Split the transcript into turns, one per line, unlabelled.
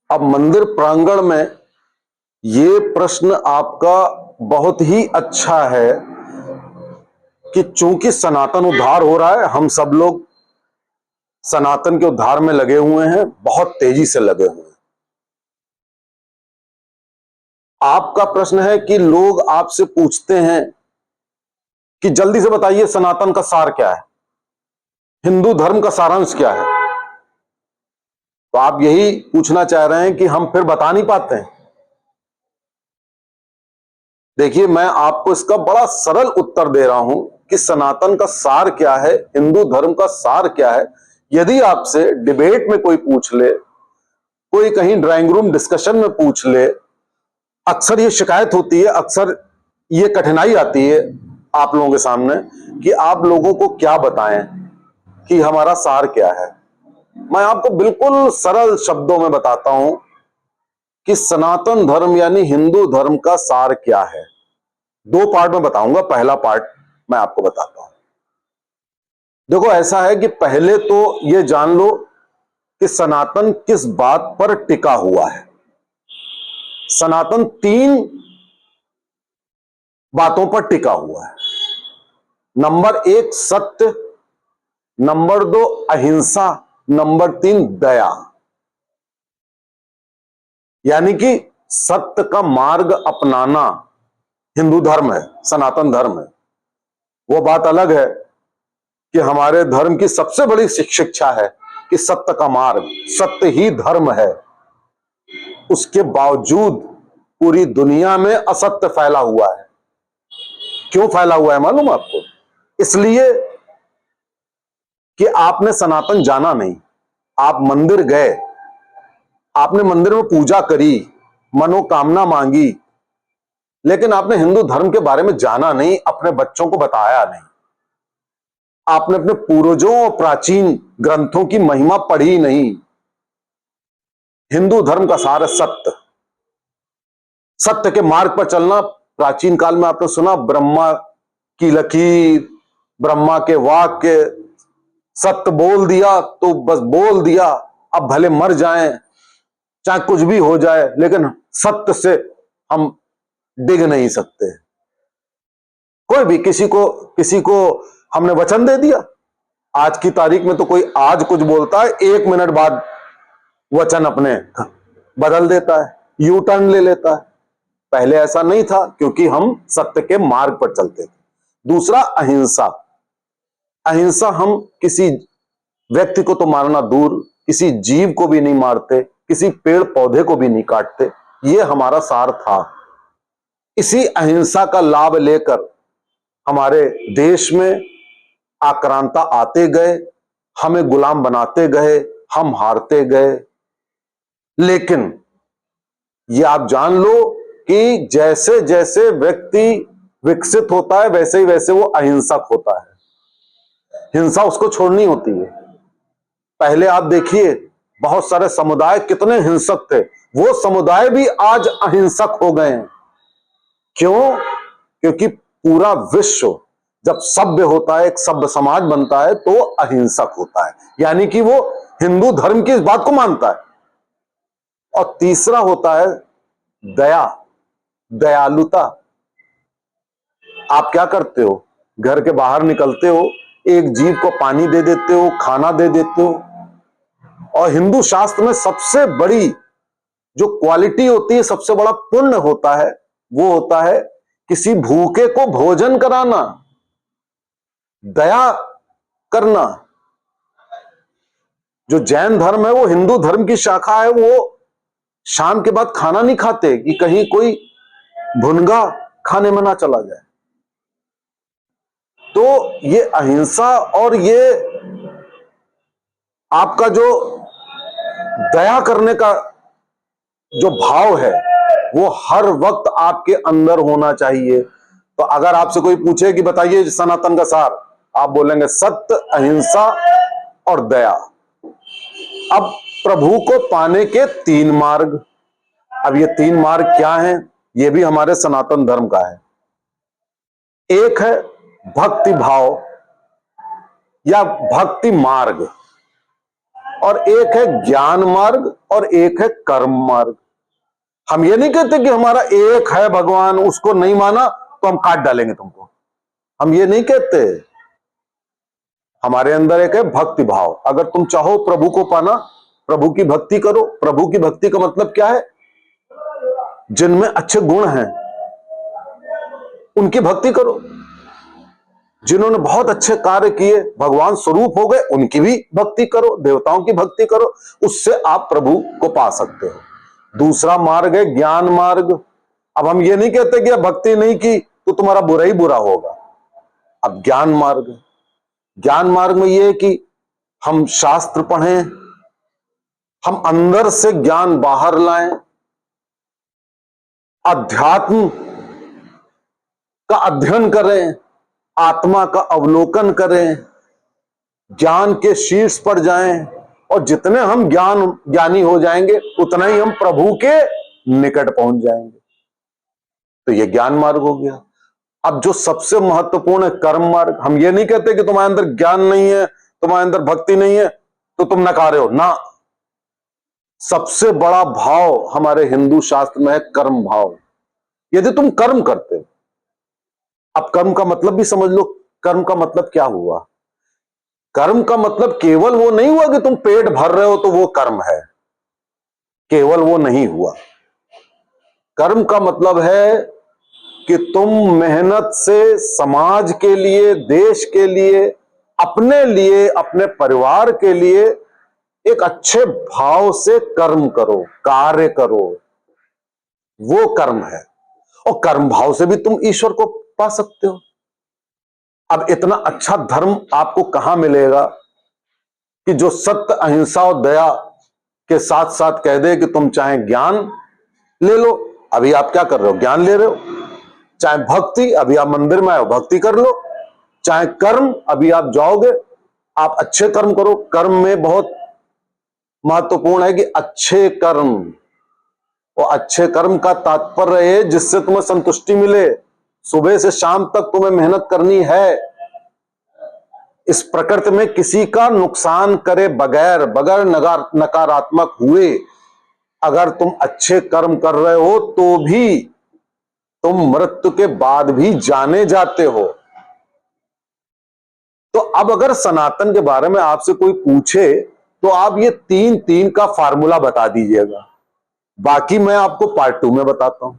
अब मंदिर प्रांगण में ये प्रश्न आपका बहुत ही अच्छा है कि चूंकि सनातन उद्धार हो रहा है, हम सब लोग सनातन के उद्धार में लगे हुए हैं, बहुत तेजी से लगे हुए हैं। आपका प्रश्न है कि लोग आपसे पूछते हैं कि जल्दी से बताइए सनातन का सार क्या है, हिंदू धर्म का सारांश क्या है। तो आप यही पूछना चाह रहे हैं कि हम फिर बता नहीं पाते हैं। देखिए, मैं आपको इसका बड़ा सरल उत्तर दे रहा हूं कि सनातन का सार क्या है, हिंदू धर्म का सार क्या है। यदि आपसे डिबेट में कोई पूछ ले, कोई कहीं ड्राइंग रूम डिस्कशन में पूछ ले, अक्सर ये शिकायत होती है, अक्सर ये कठिनाई आती है आप लोगों के सामने कि आप लोगों को क्या बताएं कि हमारा सार क्या है। मैं आपको बिल्कुल सरल शब्दों में बताता हूं कि सनातन धर्म यानी हिंदू धर्म का सार क्या है। दो पार्ट में बताऊंगा। पहला पार्ट मैं आपको बताता हूं। देखो, ऐसा है कि पहले तो ये जान लो कि सनातन किस बात पर टिका हुआ है। सनातन तीन बातों पर टिका हुआ है। नंबर एक सत्य, नंबर दो अहिंसा, नंबर तीन दया। यानी कि सत्य का मार्ग अपनाना हिंदू धर्म है, सनातन धर्म है। वो बात अलग है कि हमारे धर्म की सबसे बड़ी शिक्षा है कि सत्य का मार्ग, सत्य ही धर्म है। उसके बावजूद पूरी दुनिया में असत्य फैला हुआ है। क्यों फैला हुआ है मालूम आपको? इसलिए कि आपने सनातन जाना नहीं। आप मंदिर गए, आपने मंदिर में पूजा करी, मनोकामना मांगी, लेकिन आपने हिंदू धर्म के बारे में जाना नहीं, अपने बच्चों को बताया नहीं। आपने अपने पूर्वजों और प्राचीन ग्रंथों की महिमा पढ़ी नहीं। हिंदू धर्म का सार है सत्य, सत्य के मार्ग पर चलना। प्राचीन काल में आपने सुना, ब्रह्मा की लकीर, ब्रह्मा के वाक्य, सत्य बोल दिया तो बस बोल दिया, अब भले मर जाएं, चाहे कुछ भी हो जाए, लेकिन सत्य से हम डिग नहीं सकते। कोई भी किसी को हमने वचन दे दिया। आज की तारीख में तो कोई आज कुछ बोलता है, 1 मिनट बाद वचन अपने बदल देता है, यू टर्न ले लेता है। पहले ऐसा नहीं था, क्योंकि हम सत्य के मार्ग पर चलते थे। दूसरा अहिंसा। अहिंसा, हम किसी व्यक्ति को तो मारना दूर, किसी जीव को भी नहीं मारते, किसी पेड़ पौधे को भी नहीं काटते। यह हमारा सार था। इसी अहिंसा का लाभ लेकर हमारे देश में आक्रांता आते गए, हमें गुलाम बनाते गए, हम हारते गए। लेकिन ये आप जान लो कि जैसे जैसे व्यक्ति विकसित होता है, वैसे ही वैसे वो अहिंसक होता है। हिंसा उसको छोड़नी होती है। पहले आप देखिए, बहुत सारे समुदाय कितने हिंसक थे, वो समुदाय भी आज अहिंसक हो गए हैं। क्यों? क्योंकि पूरा विश्व जब सभ्य होता है, एक सभ्य समाज बनता है, तो अहिंसक होता है। यानी कि वो हिंदू धर्म की इस बात को मानता है। और तीसरा होता है दया, दयालुता। आप क्या करते हो? घर के बाहर निकलते हो, एक जीव को पानी दे देते हो, खाना दे देते हो। और हिंदू शास्त्र में सबसे बड़ी जो क्वालिटी होती है, सबसे बड़ा पुण्य होता है, वो होता है किसी भूखे को भोजन कराना, दया करना। जो जैन धर्म है, वो हिंदू धर्म की शाखा है, वो शाम के बाद खाना नहीं खाते कि कहीं कोई भुनगा खाने में ना चला जाए। तो ये अहिंसा और ये आपका जो दया करने का जो भाव है, वो हर वक्त आपके अंदर होना चाहिए। तो अगर आपसे कोई पूछे कि बताइए सनातन का सार, आप बोलेंगे सत्य, अहिंसा और दया। अब प्रभु को पाने के 3 मार्ग। अब ये 3 मार्ग क्या हैं? ये भी हमारे सनातन धर्म का है। एक है भक्ति भाव या भक्ति मार्ग। और एक है ज्ञान मार्ग और एक है कर्म मार्ग। हम ये नहीं कहते कि हमारा एक है भगवान, उसको नहीं माना तो हम काट डालेंगे तुमको, हम ये नहीं कहते। हमारे अंदर एक है भक्ति भाव। अगर तुम चाहो प्रभु को पाना, प्रभु की भक्ति करो। प्रभु की भक्ति का मतलब क्या है? जिनमें अच्छे गुण हैं उनकी भक्ति करो, जिन्होंने बहुत अच्छे कार्य किए, भगवान स्वरूप हो गए, उनकी भी भक्ति करो, देवताओं की भक्ति करो, उससे आप प्रभु को पा सकते हो। दूसरा मार्ग है ज्ञान मार्ग। अब हम ये नहीं कहते कि अब भक्ति नहीं की तो तुम्हारा बुरा ही बुरा होगा। अब ज्ञान मार्ग, ज्ञान मार्ग में यह है कि हम शास्त्र पढ़ें, हम अंदर से ज्ञान बाहर लाएं, अध्यात्म का अध्ययन करें, आत्मा का अवलोकन करें, ज्ञान के शीर्ष पर जाएं, और जितने हम ज्ञानी हो जाएंगे उतना ही हम प्रभु के निकट पहुंच जाएंगे। तो ये ज्ञान मार्ग हो गया। अब जो सबसे महत्वपूर्ण है कर्म मार्ग। हम ये नहीं कहते कि तुम्हारे अंदर ज्ञान नहीं है, तुम्हारे अंदर भक्ति नहीं है तो तुम नकारे हो ना। सबसे बड़ा भाव हमारे हिंदू शास्त्र में है कर्म भाव। यदि तुम कर्म करते हो, अब कर्म का मतलब भी समझ लो, कर्म का मतलब क्या हुआ? कर्म का मतलब केवल वो नहीं हुआ कि तुम पेट भर रहे हो तो वो कर्म है, केवल वो नहीं हुआ। कर्म का मतलब है कि तुम मेहनत से समाज के लिए, देश के लिए, अपने परिवार के लिए एक अच्छे भाव से कर्म करो, कार्य करो, वो कर्म है। और कर्म भाव से भी तुम ईश्वर को पा सकते हो। अब इतना अच्छा धर्म आपको कहां मिलेगा कि जो सत्य, अहिंसा और दया के साथ साथ कह दे कि तुम चाहे ज्ञान ले लो, अभी आप क्या कर रहे हो? ज्ञान ले रहे हो। चाहे भक्ति, अभी आप मंदिर में आए हो, भक्ति कर लो। चाहे कर्म, अभी आप जाओगे, आप अच्छे कर्म करो। कर्म में बहुत महत्वपूर्ण है कि अच्छे कर्म, और अच्छे कर्म का तात्पर्य है जिससे तुम्हें संतुष्टि मिले। सुबह से शाम तक तुम्हें मेहनत करनी है, इस प्रकृति में किसी का नुकसान करे बगैर नकारात्मक हुए अगर तुम अच्छे कर्म कर रहे हो तो भी तुम मृत्यु के बाद भी जाने जाते हो। तो अब अगर सनातन के बारे में आपसे कोई पूछे तो आप ये 3-3 का फार्मूला बता दीजिएगा, बाकी मैं आपको पार्ट 2 में बताता हूं।